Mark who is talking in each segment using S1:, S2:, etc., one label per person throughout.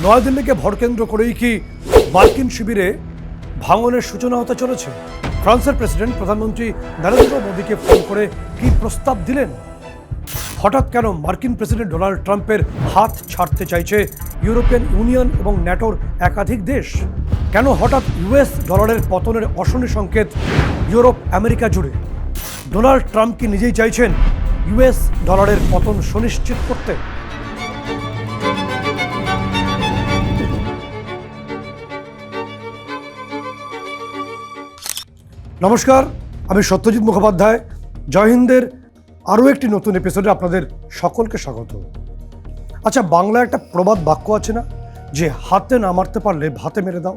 S1: নয়াদিল্লিকে ভরকেন্দ্র করেই কি মার্কিন শিবিরে ভাঙনের সূচনা হতে চলেছে? ফ্রান্সের প্রেসিডেন্ট প্রধানমন্ত্রী নরেন্দ্র মোদীকে ফোন করে কি প্রস্তাব দিলেন? হঠাৎ কেন মার্কিন প্রেসিডেন্ট ডোনাল্ড ট্রাম্পের হাত ছাড়তে চাইছে ইউরোপিয়ান ইউনিয়ন এবং ন্যাটোর একাধিক দেশ? কেন হঠাৎ ইউএস ডলারের পতনের অশনি সংকেত ইউরোপ আমেরিকা জুড়ে? ডোনাল্ড ট্রাম্প কি নিজেই চাইছেন ইউএস ডলারের পতন সুনিশ্চিত করতে? নমস্কার, আমি সত্যজিৎ মুখোপাধ্যায়। জয় হিন্দের আরও একটি নতুন এপিসোডে আপনাদের সকলকে স্বাগত। আচ্ছা, বাংলায় একটা প্রবাদ বাক্য আছে না, যে হাতে না মারতে পারলে ভাতে মেরে দাও,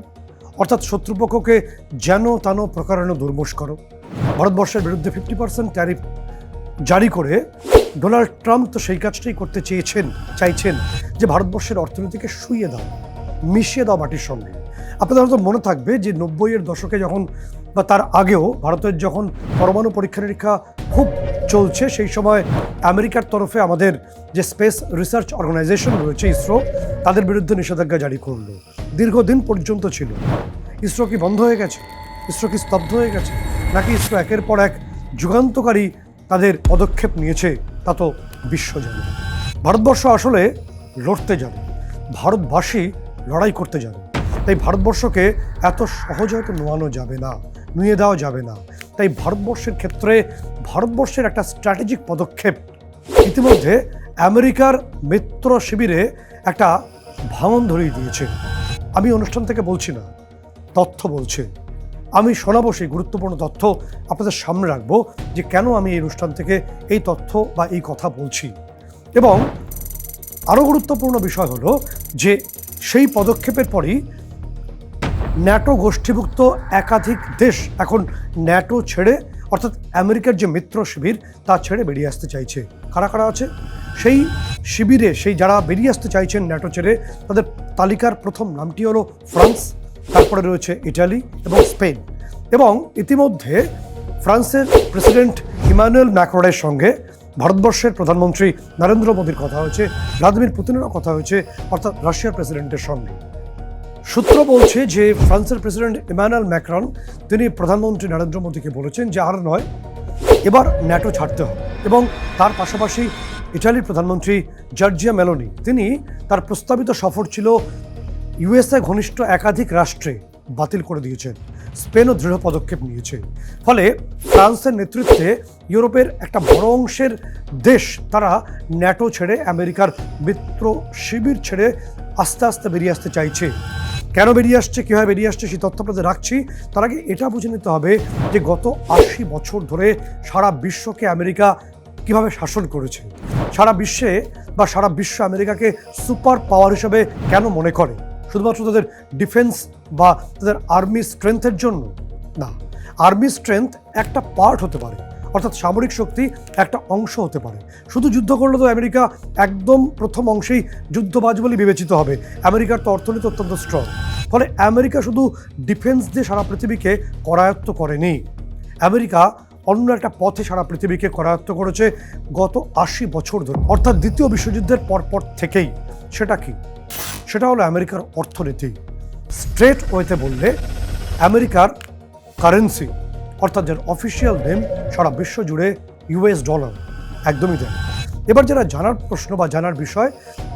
S1: অর্থাৎ শত্রুপক্ষকে যেন তেন প্রকারেণ দুর্মুষ করো। ভারতবর্ষের বিরুদ্ধে 50% ট্যারিফ জারি করে ডোনাল্ড ট্রাম্প তো সেই কাজটাই করতে চাইছেন যে ভারতবর্ষের অর্থনীতিকে শুইয়ে দাও, মিশিয়ে দাও মাটির সঙ্গে। আপনাদের হয়তো মনে থাকবে যে 90-এর দশকে যখন বা তার আগেও ভারতের যখন পরমাণু পরীক্ষা নিরীক্ষা খুব চলছে, সেই সময় আমেরিকার তরফে আমাদের যে স্পেস রিসার্চ অর্গানাইজেশন রয়েছে ইসরো, তাদের বিরুদ্ধে নিষেধাজ্ঞা জারি করলো। দীর্ঘদিন পর্যন্ত ছিল। ইসরো কি বন্ধ হয়ে গেছে? ইসরো কি স্তব্ধ হয়ে গেছে? নাকি ইসরো একের পর এক যুগান্তকারী তাদের পদক্ষেপ নিয়েছে? তা তো বিশ্ব জানে। ভারতবর্ষ আসলে লড়তে জানে, ভারতবাসী লড়াই করতে জানে। তাই ভারতবর্ষকে এত সহজে হয়তো নোয়ানো যাবে না, নুয়ে দেওয়া যাবে না। তাই ভারতবর্ষের ক্ষেত্রে ভারতবর্ষের একটা স্ট্র্যাটেজিক পদক্ষেপ ইতিমধ্যে আমেরিকার মিত্র শিবিরে একটা ভাঙন ধরিয়ে দিয়েছে। আমি অনুষ্ঠান থেকে বলছি না, তথ্য বলছে। আমি শোনাবো সেই গুরুত্বপূর্ণ তথ্য, আপনাদের সামনে রাখবো যে কেন আমি এই অনুষ্ঠান থেকে এই তথ্য বা এই কথা বলছি। এবং আরও গুরুত্বপূর্ণ বিষয় হলো যে সেই পদক্ষেপের পরই ন্যাটো গোষ্ঠীভুক্ত একাধিক দেশ এখন ন্যাটো ছেড়ে, অর্থাৎ আমেরিকার যে মিত্র শিবির তা ছেড়ে বেরিয়ে আসতে চাইছে। কারা কারা আছে সেই শিবিরে? সেই যারা বেরিয়ে আসতে চাইছেন ন্যাটো ছেড়ে, তাদের তালিকার প্রথম নামটি হলো ফ্রান্স, তারপরে রয়েছে ইটালি এবং স্পেন। এবং ইতিমধ্যে ফ্রান্সের প্রেসিডেন্ট ইমানুয়েল ম্যাক্রনের সঙ্গে ভারতবর্ষের প্রধানমন্ত্রী নরেন্দ্র মোদীর কথা হয়েছে, ভ্লাদিমির পুতিনেরও কথা হয়েছে, অর্থাৎ রাশিয়ার প্রেসিডেন্টের সঙ্গে। সূত্র বলছে যে ফ্রান্সের প্রেসিডেন্ট ইমানুয়েল ম্যাক্রন তিনি প্রধানমন্ত্রী নরেন্দ্র মোদীকে বলেছেন যে আর নয়, এবার ন্যাটো ছাড়তে হবে। এবং তার পাশাপাশি ইটালির প্রধানমন্ত্রী জর্জিয়া মেলোনি, তিনি তার প্রস্তাবিত সফর ছিল ইউএসএ ঘনিষ্ঠ একাধিক রাষ্ট্রে বাতিল করে দিয়েছেন। স্পেনও দৃঢ় পদক্ষেপ নিয়েছে। ফলে ফ্রান্সের নেতৃত্বে ইউরোপের একটা বড় অংশের দেশ তারা ন্যাটো ছেড়ে, আমেরিকার মিত্র শিবির ছেড়ে আস্তে আস্তে বেরিয়ে আসতে চাইছে। কেন বেরিয়ে আসছে, কীভাবে বেরিয়ে আসছে, সেই তথ্য আপনাদের রাখছি। তার আগে এটা বুঝে নিতে হবে যে গত 80 বছর ধরে সারা বিশ্বকে আমেরিকা কিভাবে শাসন করেছে। সারা বিশ্ব আমেরিকাকে সুপার পাওয়ার হিসেবে কেন মনে করে? শুধুমাত্র তাদের ডিফেন্স বা তাদের আর্মি স্ট্রেংথের জন্য না। আর্মি স্ট্রেংথ একটা পার্ট হতে পারে, অর্থাৎ সামরিক শক্তি একটা অংশ হতে পারে। শুধু যুদ্ধ করলে তো আমেরিকা একদম প্রথম অংশেই যুদ্ধবাজ বলে বিবেচিত হবে। আমেরিকার তো অর্থনীতি অত্যন্ত স্ট্রং। ফলে আমেরিকা শুধু ডিফেন্স দিয়ে সারা পৃথিবীকে করায়ত্ত করেনি। আমেরিকা অন্য একটা পথে সারা পৃথিবীকে করায়ত্ত করেছে গত 80 বছর ধরে, অর্থাৎ দ্বিতীয় বিশ্বযুদ্ধের পরপর থেকেই। সেটা কি? সেটা হলো আমেরিকার অর্থনীতি। স্ট্রেট ওয়েতে বললে আমেরিকার কারেন্সি, অর্থাৎ যার অফিসিয়াল নেম সারা বিশ্ব জুড়ে ইউএস ডলার, একদমই দেয়। এবার যারা জানার প্রশ্ন বা জানার বিষয়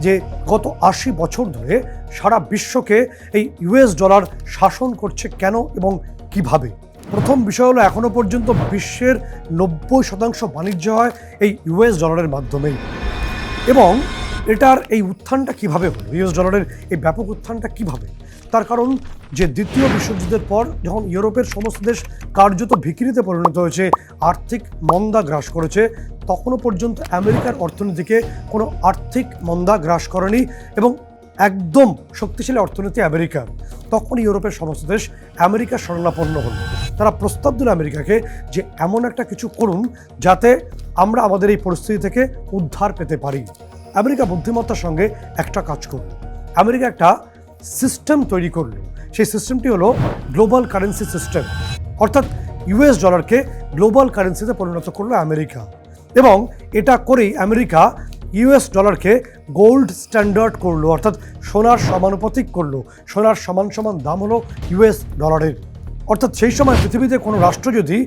S1: যে গত 80 বছর ধরে সারা বিশ্বকে এই ইউএস ডলার শাসন করছে কেন এবং কিভাবে। প্রথম বিষয় হলো এখনো পর্যন্ত বিশ্বের 90% বাণিজ্য হয় এই ইউএস ডলারের মাধ্যমেই। এবং এটার এই উত্থানটা কিভাবে হলো, ইউএস ডলারের এই ব্যাপক উত্থানটা কিভাবে? তার কারণ যে দ্বিতীয় বিশ্বযুদ্ধের পর যখন ইউরোপের সমস্ত দেশ কার্যত ভিখিরিতে পরিণত হয়েছে, আর্থিক মন্দা গ্রাস করেছে, তখনও পর্যন্ত আমেরিকার অর্থনীতিকে কোনো আর্থিক মন্দা গ্রাস করেনি এবং একদম শক্তিশালী অর্থনীতি আমেরিকার। তখন ইউরোপের সমস্ত দেশ আমেরিকার শরণাপন্ন হল। তারা প্রস্তাব দিল আমেরিকাকে যে এমন একটা কিছু করুন যাতে আমরা আমাদের এই পরিস্থিতি থেকে উদ্ধার পেতে পারি। আমেরিকা বুদ্ধিমত্তার সঙ্গে একটা কাজ করল। আমেরিকা একটা সিস্টেম তৈরি করলো। সেই সিস্টেমটি হলো গ্লোবাল কারেন্সি সিস্টেম, অর্থাৎ ইউএস ডলারকে গ্লোবাল কারেন্সিতে পরিণত করলো আমেরিকা। এবং এটা করেই আমেরিকা ইউএস ডলারকে গোল্ড স্ট্যান্ডার্ড করলো, অর্থাৎ সোনার সমানুপাতিক করলো। সোনার সমান সমান দাম হলো ইউএস ডলারের। অর্থাৎ সেই সময় পৃথিবীতে কোনো রাষ্ট্র যদি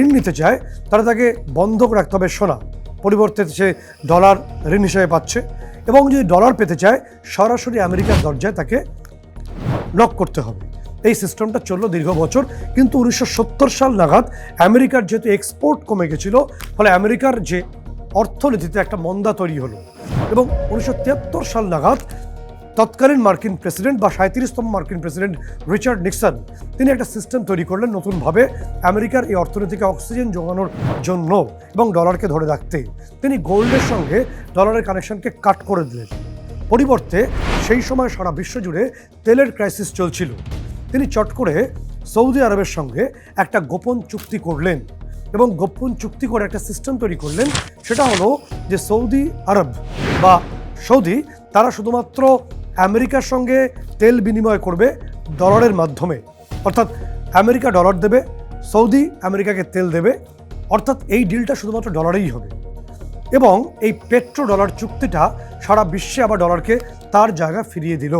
S1: ঋণ নিতে চায় তাহলে তাকে বন্ধক রাখতে হবে সোনা, পরিবর্তে সে ডলার ঋণ হিসেবে পাচ্ছে। এবং যদি ডলার পেতে চায় সরাসরি আমেরিকার দরজায় তাকে নক করতে হবে। এই সিস্টেমটা চললো দীর্ঘ বছর, কিন্তু 1970 সাল নাগাদ আমেরিকার যেহেতু এক্সপোর্ট কমে গেছিল, ফলে আমেরিকার যে অর্থনীতিতে একটা মন্দা তৈরি হলো। এবং 1973 সাল নাগাদ তৎকালীন মার্কিন প্রেসিডেন্ট বা 37তম মার্কিন প্রেসিডেন্ট রিচার্ড নিক্সন তিনি একটা সিস্টেম তৈরি করলেন নতুনভাবে আমেরিকার এই অর্থনীতিকে অক্সিজেন যোগানোর জন্য এবং ডলারকে ধরে রাখতে। তিনি গোল্ডের সঙ্গে ডলারের কানেকশনকে কাট করে দিলেন। পরিবর্তে সেই সময় সারা বিশ্ব জুড়ে তেলের ক্রাইসিস চলছিল। তিনি চট করে সৌদি আরবের সঙ্গে একটা গোপন চুক্তি করলেন এবং গোপন চুক্তি করে একটা সিস্টেম তৈরি করলেন। সেটা হলো যে সৌদি আরব বা সৌদি তারা শুধুমাত্র আমেরিকার সঙ্গে তেল বিনিময় করবে ডলারের মাধ্যমে, অর্থাৎ আমেরিকা ডলার দেবে, সৌদি আমেরিকাকে তেল দেবে, অর্থাৎ এই ডিলটা শুধুমাত্র ডলারেই হবে। এবং এই পেট্রো ডলার চুক্তিটা সারা বিশ্বে আবার ডলারকে তার জায়গা ফিরিয়ে দিল।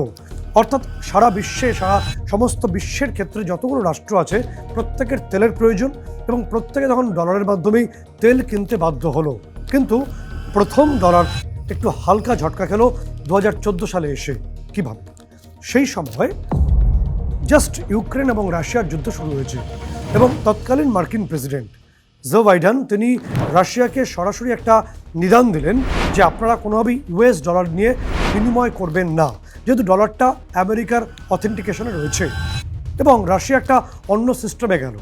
S1: অর্থাৎ সারা বিশ্বে সমস্ত বিশ্বের ক্ষেত্রে যতগুলো রাষ্ট্র আছে প্রত্যেকের তেলের প্রয়োজন এবং প্রত্যেকে তখন ডলারের মাধ্যমেই তেল কিনতে বাধ্য হলো। কিন্তু প্রথম ডলার একটু হালকা ঝটকা খেলো 2014 সালে এসে। কীভাবে? সেই সময় জাস্ট ইউক্রেন এবং রাশিয়ার যুদ্ধ শুরু হয়েছে এবং তৎকালীন মার্কিন প্রেসিডেন্ট জো বাইডেন তিনি রাশিয়াকে সরাসরি একটা নিদান দিলেন যে আপনারা কোনোভাবেই ইউএস ডলার নিয়ে বিনিময় করবেন না, যেহেতু ডলারটা আমেরিকার অথেন্টিকেশনে রয়েছে। এবং রাশিয়া একটা অন্য সিস্টেমে গেল।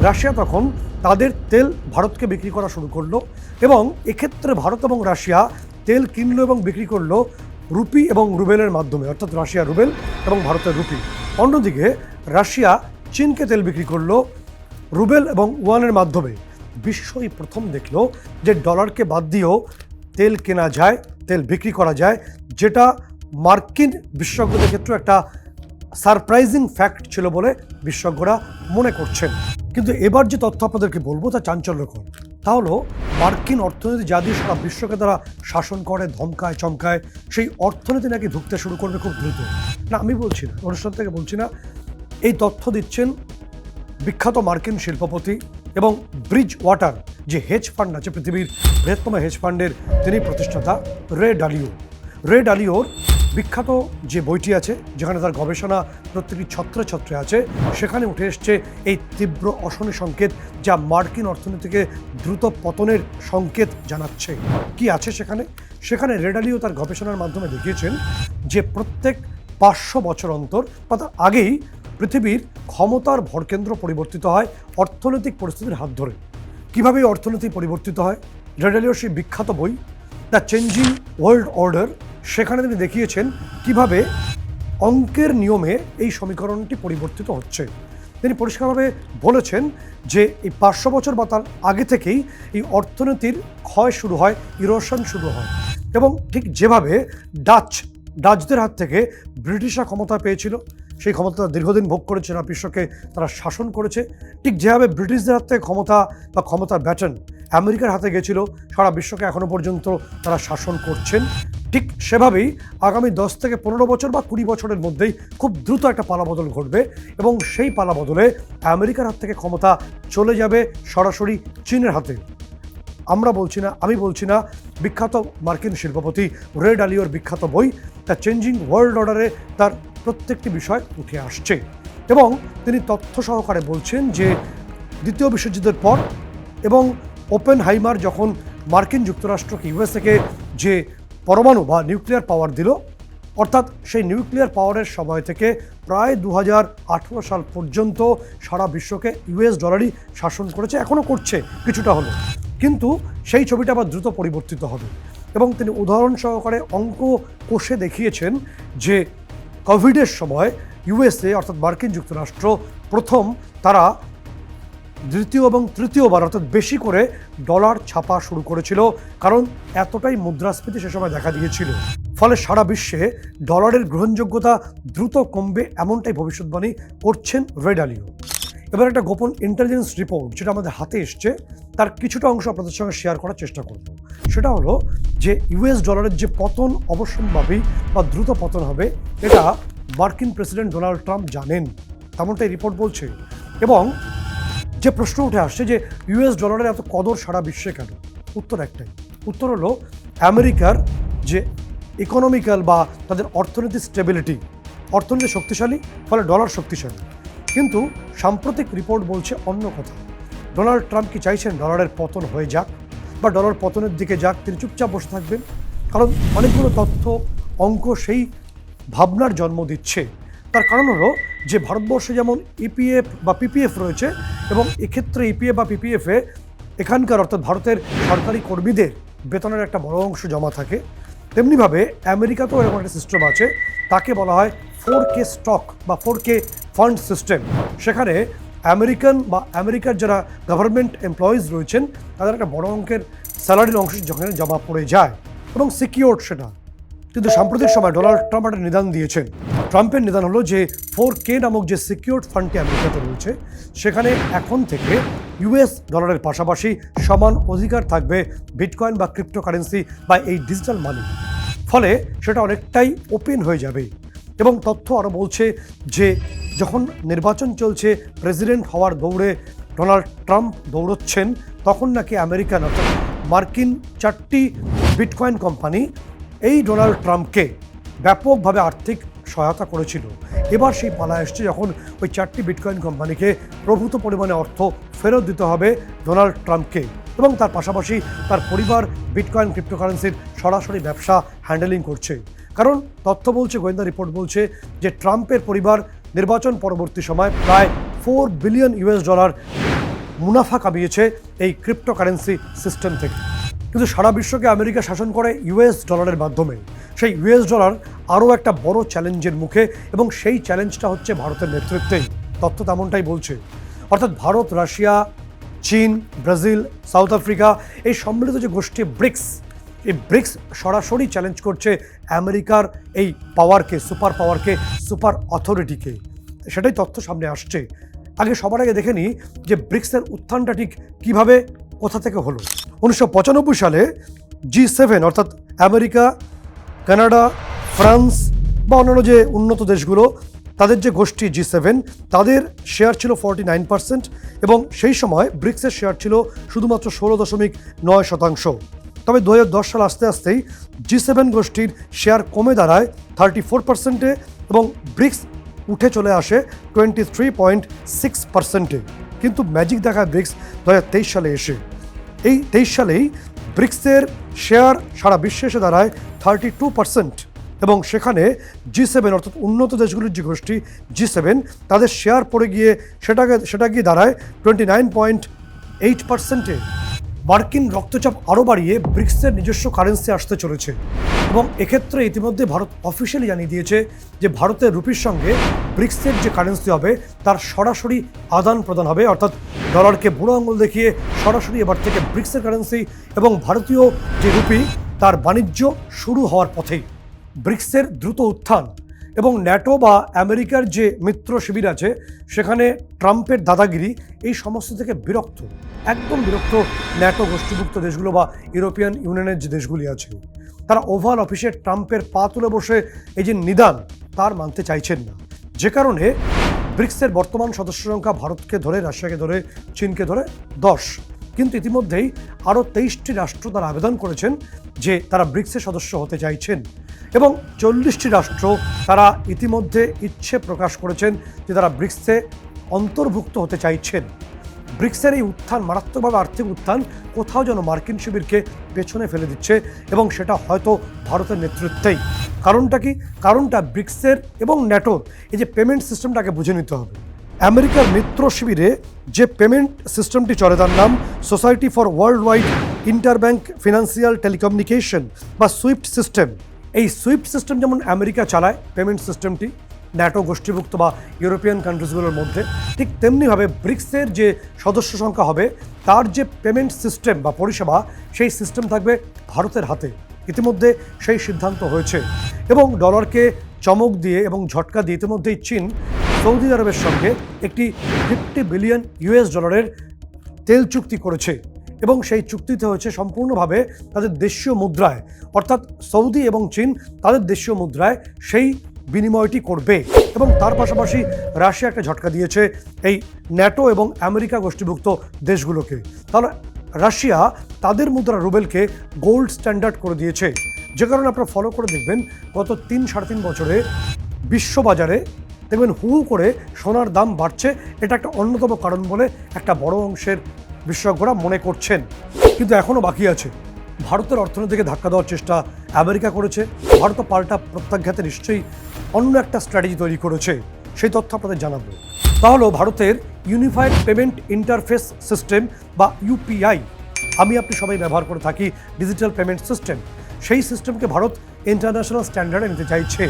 S1: রাশিয়া তখন তাদের তেল ভারতকে বিক্রি করা শুরু করলো এবং এক্ষেত্রে ভারত এবং রাশিয়া তেল কিনলো এবং বিক্রি করলো রুপি এবং রুবেলের মাধ্যমে, অর্থাৎ রাশিয়া রুবেল এবং ভারতের রুপি। অন্যদিকে রাশিয়া চীনকে তেল বিক্রি করলো রুবেল এবং ওয়ানের মাধ্যমে। বিশ্বই প্রথম দেখলো যে ডলারকে বাদ দিয়েও তেল কেনা যায়, তেল বিক্রি করা যায়, যেটা মার্কিন বিশেষজ্ঞদের ক্ষেত্রে একটা সারপ্রাইজিং ফ্যাক্ট ছিল বলে বিশেষজ্ঞরা মনে করছেন। কিন্তু এবার যে তথ্য আপনাদেরকে বলবো তা চাঞ্চল্যকর। তা হলো মার্কিন অর্থনীতি যা দিয়ে সারা বিশ্বকে তারা শাসন করে, ধমকায়, চমকায়, সেই অর্থনীতি নাকি ধুঁকতে শুরু করবে খুব দ্রুত। না, আমি বলছি না, অনুষ্ঠান থেকে বলছি না, এই তথ্য দিচ্ছেন বিখ্যাত মার্কিন শিল্পপতি এবং ব্রিজ ওয়াটার যে হেজ ফান্ড আছে, পৃথিবীর বৃহত্তম হেজ ফান্ডের তিনি প্রতিষ্ঠাতা রে ডালিও। রে ডালিওর বিখ্যাত যে বইটি আছে, যেখানে তার গবেষণা প্রত্যেকটি ছত্রে ছত্রে আছে, সেখানে উঠে এসছে এই তীব্র অশনি সংকেত যা মার্কিন অর্থনীতিকে দ্রুত পতনের সংকেত জানাচ্ছে। কি আছে সেখানে? সেখানে রে ডালিও তার গবেষণার মাধ্যমে দেখিয়েছেন যে প্রত্যেক 500 বছর অন্তর বা তার আগেই পৃথিবীর ক্ষমতার ভরকেন্দ্র পরিবর্তিত হয় অর্থনৈতিক পরিস্থিতির হাত ধরে। কীভাবে অর্থনীতি পরিবর্তিত হয়? রে ডালিওর সেই বিখ্যাত বই দ্য চেঞ্জিং ওয়ার্ল্ড অর্ডার, সেখানে তিনি দেখিয়েছেন কিভাবে অঙ্কের নিয়মে এই সমীকরণটি পরিবর্তিত হচ্ছে। তিনি পরিষ্কারভাবে বলেছেন যে এই 500 বছর বা তার আগে থেকেই এই অর্থনীতির ক্ষয় শুরু হয়, ইরোশন শুরু হয়। এবং ঠিক যেভাবে ডাচদের হাত থেকে ব্রিটিশরা ক্ষমতা পেয়েছিল, সেই ক্ষমতা দীর্ঘদিন ভোগ করেছে, না বিশ্বকে তারা শাসন করেছে, ঠিক যেভাবে ব্রিটিশদের হাত থেকে ক্ষমতা বা ক্ষমতার ব্যাটন আমেরিকার হাতে গেছিল, সারা বিশ্বকে এখনও পর্যন্ত তারা শাসন করছেন। ঠিক সেভাবেই আগামী 10 থেকে 15 বছর বা 20 বছরের মধ্যেই খুব দ্রুত একটা পালাবদল ঘটবে এবং সেই পালাবদলে আমেরিকার হাত থেকে ক্ষমতা চলে যাবে সরাসরি চীনের হাতে। আমরা বলছি না, আমি বলছি না, বিখ্যাত মার্কিন শিল্পপতি রে ডালিওর বিখ্যাত বই দ্য চেঞ্জিং ওয়ার্ল্ড অর্ডারে তার প্রত্যেকটি বিষয় উঠে আসছে এবং তিনি তথ্য সহকারে বলছেন যে দ্বিতীয় বিশ্বযুদ্ধের পর এবং ওপেনহাইমার যখন মার্কিন যুক্তরাষ্ট্রকে ইউএসএকে যে পরমাণু বা নিউক্লিয়ার পাওয়ার দিল, অর্থাৎ সেই নিউক্লিয়ার পাওয়ারের সময় থেকে প্রায় 2018 সাল পর্যন্ত সারা বিশ্বকে ইউএস ডলারই শাসন করেছে, এখনও করছে কিছুটা হলো, কিন্তু সেই ছবিটা আবার দ্রুত পরিবর্তিত হবে। এবং তিনি উদাহরণ সহকারে অঙ্ক কষে দেখিয়েছেন যে কোভিডের সময় ইউএসএ অর্থাৎ মার্কিন যুক্তরাষ্ট্র প্রথম তারা দ্বিতীয় এবং তৃতীয়বার অর্থাৎ বেশি করে ডলার ছাপা শুরু করেছিল, কারণ এতটাই মুদ্রাস্ফীতি সে সময় দেখা দিয়েছিল। ফলে সারা বিশ্বে ডলারের গ্রহণযোগ্যতা দ্রুত কমবে এমনটাই ভবিষ্যৎবাণী করছেন রে ডালিও। এবার একটা গোপন ইন্টেলিজেন্স রিপোর্ট যেটা আমাদের হাতে এসছে, তার কিছুটা অংশ আপনাদের সঙ্গে শেয়ার করার চেষ্টা করব। সেটা হলো যে ইউএস ডলারের যে পতন অবশ্যম্ভাবী বা দ্রুত পতন হবে, এটা মার্কিন প্রেসিডেন্ট ডোনাল্ড ট্রাম্প জানেন, তেমনটাই রিপোর্ট বলছে। এবং যে প্রশ্ন উঠে আসছে যে ইউএস ডলারের এত কদর সারা বিশ্বে কেন, উত্তর একটাই, উত্তর হলো আমেরিকার যে ইকোনমিক্যাল বা তাদের অর্থনৈতিক স্টেবিলিটি, অর্থনীতি শক্তিশালী, ফলে ডলার শক্তিশালী। কিন্তু সাম্প্রতিক রিপোর্ট বলছে অন্য কথা। ডোনাল্ড ট্রাম্প কি চাইছেন ডলারের পতন হয়ে যাক বা ডলার পতনের দিকে যাক? তিনি চুপচাপ বসে থাকবেন? কারণ অনেকগুলো তথ্য, অঙ্ক সেই ভাবনার জন্ম দিচ্ছে। তার কারণ হলো যে ভারতবর্ষে যেমন ইপিএফ বা পিপিএফ রয়েছে, এবং এক্ষেত্রে ইপিএফ বা পিপিএফে এখানকার অর্থাৎ ভারতের সরকারি কর্মীদের বেতনের একটা বড় অংশ জমা থাকে, তেমনিভাবে আমেরিকাতেও এরকম একটা সিস্টেম আছে, তাকে বলা হয় 4K স্টক বা 4K ফান্ড সিস্টেম। সেখানে আমেরিকার যারা গভর্নমেন্ট এমপ্লয়িজ রয়েছেন তাদের একটা বড় অঙ্কের স্যালারির অংশ যেখানে জমা পড়ে যায় এবং সিকিউরড সেটা। কিন্তু সাম্প্রতিক সময় ডোনাল্ড ট্রাম্প একটা নিদান দিয়েছেন। ট্রাম্পের নিদান হলো যে 4K নামক যে সিকিউরড ফান্ডটি আমেরিকাতে রয়েছে, সেখানে এখন থেকে ইউএস ডলারের পাশাপাশি সমান অধিকার থাকবে বিটকয়েন বা ক্রিপ্টোকারেন্সি বা এই ডিজিটাল মানি। ফলে সেটা অনেকটাই ওপেন হয়ে যাবে। এবং তথ্য আরও বলছে যে যখন নির্বাচন চলছে, প্রেসিডেন্ট হওয়ার দৌড়ে ডোনাল্ড ট্রাম্প দৌড়চ্ছেন, তখন নাকি আমেরিকান অর্থাৎ মার্কিন 4টি বিটকয়েন কোম্পানি এই ডোনাল্ড ট্রাম্পকে ব্যাপকভাবে আর্থিক সহায়তা করেছিল। এবার সেই পালা এসছে যখন ওই 4টি বিটকয়েন কোম্পানিকে প্রভূত পরিমাণে অর্থ ফেরত দিতে হবে ডোনাল্ড ট্রাম্পকে, এবং তার পাশাপাশি তার পরিবার বিটকয়েন ক্রিপ্টোকারেন্সির সরাসরি ব্যবসা হ্যান্ডেলিং করছে। কারণ তথ্য বলছে, গোয়েন্দা রিপোর্ট বলছে যে ট্রাম্পের পরিবার নির্বাচন পরবর্তী সময় প্রায় $4 বিলিয়ন মুনাফা কামিয়েছে এই ক্রিপ্টোকারেন্সি সিস্টেম থেকে। কিন্তু সারা বিশ্বকে আমেরিকা শাসন করে ইউএস ডলারের মাধ্যমে। সেই ইউএস ডলার আরও একটা বড় চ্যালেঞ্জের মুখে, এবং সেই চ্যালেঞ্জটা হচ্ছে ভারতের নেতৃত্বেই। তথ্য তেমনটাই বলছে। অর্থাৎ ভারত, রাশিয়া, চীন, ব্রাজিল, সাউথ আফ্রিকা, এই সম্মিলিত যে গোষ্ঠী ব্রিক্স, এই ব্রিক্স সরাসরি চ্যালেঞ্জ করছে আমেরিকার এই পাওয়ারকে, সুপার পাওয়ারকে, সুপার অথরিটিকে। সেটাই তথ্য সামনে আসছে। সবার আগে দেখে নিই যে ব্রিক্সের উত্থানটা ঠিক কীভাবে, কোথা থেকে হলো। 1995 সালে G7 অর্থাৎ আমেরিকা, কানাডা, ফ্রান্স বা অন্যান্য যে উন্নত দেশগুলো, তাদের যে গোষ্ঠী G7, তাদের শেয়ার ছিল 49%, এবং সেই সময় ব্রিক্সের শেয়ার ছিল শুধুমাত্র 16.9%। তবে 2010 সাল আসতে আসতেই G7 গোষ্ঠীর শেয়ার কমে দাঁড়ায় 34%-এ, এবং ব্রিক্স উঠে চলে আসে 23.6%-এ। কিন্তু ম্যাজিক দেখায় ব্রিক্স 2023 সালে এসে। এই 23 সালেই ব্রিক্সের শেয়ার সারা বিশ্বে এসে দাঁড়ায় 32%, এবং সেখানে G7 অর্থাৎ উন্নত দেশগুলির যে গোষ্ঠী G7, তাদের শেয়ার পড়ে গিয়ে সেটা গিয়ে দাঁড়ায় 29.8%-এ। মার্কিন রক্তচাপ আরও বাড়িয়ে ব্রিক্সের নিজস্ব কারেন্সি আসতে চলেছে, এবং এক্ষেত্রে ইতিমধ্যে ভারত অফিসিয়ালি জানিয়ে দিয়েছে যে ভারতের রুপির সঙ্গে ব্রিক্সের যে কারেন্সি হবে তার সরাসরি আদান প্রদান হবে। অর্থাৎ ডলারকে বুড়ো আঙুল দেখিয়ে সরাসরি এবার থেকে ব্রিক্সের কারেন্সি এবং ভারতীয় যে রুপি, তার বাণিজ্য শুরু হওয়ার পথেই। ব্রিক্সের দ্রুত উত্থান এবং ন্যাটো বা আমেরিকার যে মিত্র শিবির আছে, সেখানে ট্রাম্পের দাদাগিরি, এই সমস্ত থেকে বিরক্ত, একদম বিরক্ত ন্যাটো গোষ্ঠীভুক্ত দেশগুলো বা ইউরোপিয়ান ইউনিয়নের যে দেশগুলি আছে। তারা ওভাল অফিসে ট্রাম্পের পা তুলে বসে এই যে নিদান, তার মানতে চাইছেন না। যে কারণে ব্রিক্সের বর্তমান সদস্য সংখ্যা ভারতকে ধরে, রাশিয়াকে ধরে, চীনকে ধরে 10। কিন্তু ইতিমধ্যেই আরও 23টি রাষ্ট্র তারা আবেদন করেছেন যে তারা ব্রিক্সের সদস্য হতে চাইছেন, এবং 40টি রাষ্ট্র তারা ইতিমধ্যে ইচ্ছে প্রকাশ করেছেন যে তারা ব্রিক্সে অন্তর্ভুক্ত হতে চাইছেন। ব্রিক্সের এই উত্থান, মারাত্মকভাবে আর্থিক উত্থান, কোথাও যেন মার্কিন শিবিরকে পেছনে ফেলে দিচ্ছে, এবং সেটা হয়তো ভারতের নেতৃত্বেই। কারণটা কি? কারণটা ব্রিক্সের এবং ন্যাটোর এই যে পেমেন্ট সিস্টেমটাকে বুঝে নিতে হবে। আমেরিকার মিত্র শিবিরে যে পেমেন্ট সিস্টেমটি চলে, তার নাম Society for World Wide Interbank Financial Telecommunication বা সুইফট সিস্টেম। এই সুইফট সিস্টেম যেমন আমেরিকা চালায় পেমেন্ট সিস্টেমটি ন্যাটো গোষ্ঠীভুক্ত বা ইউরোপিয়ান কান্ট্রিজগুলোর মধ্যে, ঠিক তেমনিভাবে ব্রিক্সের যে সদস্য সংখ্যা হবে তার যে পেমেন্ট সিস্টেম বা পরিষেবা, সেই সিস্টেম থাকবে ভারতের হাতে। ইতিমধ্যে সেই সিদ্ধান্ত হয়েছে, এবং ডলারকে চমক দিয়ে এবং ঝটকা দিয়ে ইতিমধ্যেই চীন সৌদি আরবের সঙ্গে একটি $50 বিলিয়ন তেল চুক্তি করেছে। এবং সেই চুক্তিতে হচ্ছে সম্পূর্ণভাবে তাদের দেশীয় মুদ্রায়, অর্থাৎ সৌদি এবং চীন তাদের দেশীয় মুদ্রায় সেই বিনিময়টি করবে। এবং তার পাশাপাশি রাশিয়া একটা ঝটকা দিয়েছে এই ন্যাটো এবং আমেরিকা গোষ্ঠীভুক্ত দেশগুলোকে। তাহলে রাশিয়া তাদের মুদ্রা রুবেলকে গোল্ড স্ট্যান্ডার্ড করে দিয়েছে, যে কারণে আপনারা ফলো করে দেখবেন গত 3-3.5 বছরে বিশ্ববাজারে দেখবেন হু করে সোনার দাম বাড়ছে। এটা একটা অন্যতম কারণ বলে একটা বড় অংশের বিশেষজ্ঞরা মনে করছেন। কিন্তু এখনও বাকি আছে। ভারতের অর্থনীতিকে ধাক্কা দেওয়ার চেষ্টা আমেরিকা করেছে। ভারত পাল্টা প্রত্যাঘাতে নিশ্চয়ই অন্য একটা স্ট্র্যাটেজি তৈরি করেছে, সেই তথ্য আপনাদের জানাবো। তাহলে ভারতের ইউনিফাইড পেমেন্ট ইন্টারফেস সিস্টেম বা ইউপিআই, আমি আপনি সবাই ব্যবহার করে থাকি ডিজিটাল পেমেন্ট সিস্টেম, সেই সিস্টেমকে ভারত ইন্টারন্যাশনাল স্ট্যান্ডার্ডে নিতে চাইছে।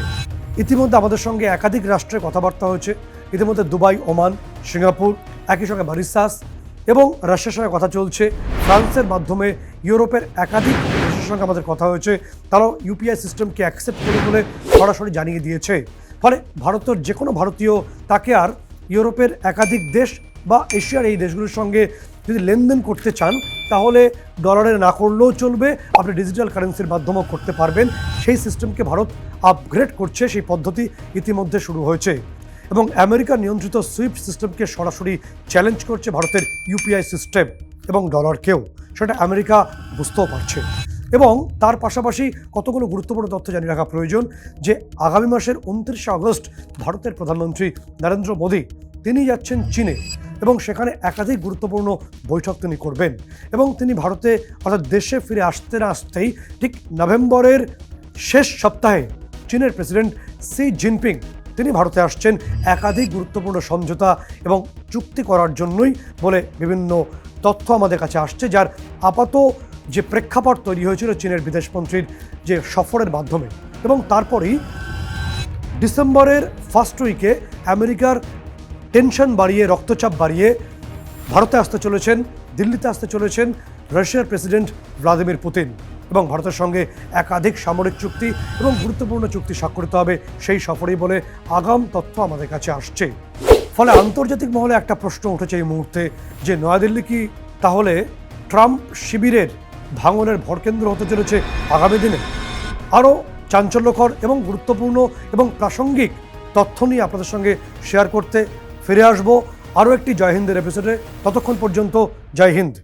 S1: ইতিমধ্যে আমাদের সঙ্গে একাধিক রাষ্ট্রের কথাবার্তা হয়েছে। ইতিমধ্যে দুবাই, ওমান, সিঙ্গাপুর, একই সঙ্গে মরিশাস এবং রাশিয়ার সঙ্গে কথা চলছে। ফ্রান্সের মাধ্যমে ইউরোপের একাধিক দেশের সঙ্গে আমাদের কথা হয়েছে। তারাও ইউপিআই সিস্টেমকে অ্যাকসেপ্ট করে বলে সরাসরি জানিয়ে দিয়েছে। ফলে ভারতের যে কোনো ভারতীয় তাকে আর ইউরোপের একাধিক দেশ বা এশিয়ার এই দেশগুলোর সঙ্গে যদি লেনদেন করতে চান তাহলে ডলারে না করলেও চলবে, আপনি ডিজিটাল কারেন্সির মাধ্যমেও করতে পারবেন। সেই সিস্টেমকে ভারত আপগ্রেড করছে, সেই পদ্ধতি ইতিমধ্যে শুরু হয়েছে। এবং আমেরিকা নিয়ন্ত্রিত সুইফট সিস্টেমকে সরাসরি চ্যালেঞ্জ করছে ভারতের ইউপিআই সিস্টেম এবং ডলারকেও, সেটা আমেরিকা বুঝতেও পারছে। এবং তার পাশাপাশি কতগুলো গুরুত্বপূর্ণ তথ্য জানিয়ে রাখা প্রয়োজন যে আগামী মাসের 29শে আগস্ট ভারতের প্রধানমন্ত্রী নরেন্দ্র মোদী তিনি যাচ্ছেন চীনে এবং সেখানে একাধিক গুরুত্বপূর্ণ বৈঠক তিনি করবেন। এবং তিনি ভারতে অর্থাৎ দেশে ফিরে আসতে না আসতেই ঠিক নভেম্বরের শেষ সপ্তাহে চীনের প্রেসিডেন্ট শি জিনপিং তিনি ভারতে আসছেন একাধিক গুরুত্বপূর্ণ সমঝোতা এবং চুক্তি করার জন্যই বলে বিভিন্ন তথ্য আমাদের কাছে আসছে, যার আপাত যে প্রেক্ষাপট তৈরি হয়েছিল চীনের বিদেশমন্ত্রীর যে সফরের মাধ্যমে। এবং তারপরেই ডিসেম্বরের ফার্স্ট উইকে আমেরিকার টেনশন বাড়িয়ে, রক্তচাপ বাড়িয়ে ভারতে আসতে চলেছেন, দিল্লিতে আসতে চলেছেন রাশিয়ার প্রেসিডেন্ট ভ্লাদিমির পুতিন। এবং ভারতের সঙ্গে একাধিক সামরিক চুক্তি এবং গুরুত্বপূর্ণ চুক্তি স্বাক্ষরিত হবে সেই সফরেই বলে আগাম তথ্য আমাদের কাছে আসছে। ফলে আন্তর্জাতিক মহলে একটা প্রশ্ন উঠেছে এই মুহূর্তে যে নয়াদিল্লি কি তাহলে ট্রাম্প শিবিরের ভাঙনের ভরকেন্দ্র হতে চলেছে আগামী দিনে? আরও চাঞ্চল্যকর এবং গুরুত্বপূর্ণ এবং প্রাসঙ্গিক তথ্য নিয়ে আপনাদের সঙ্গে শেয়ার করতে ফিরে আসবো আরও একটি জয় হিন্দের এপিসোডে। ততক্ষণ পর্যন্ত জয় হিন্দ।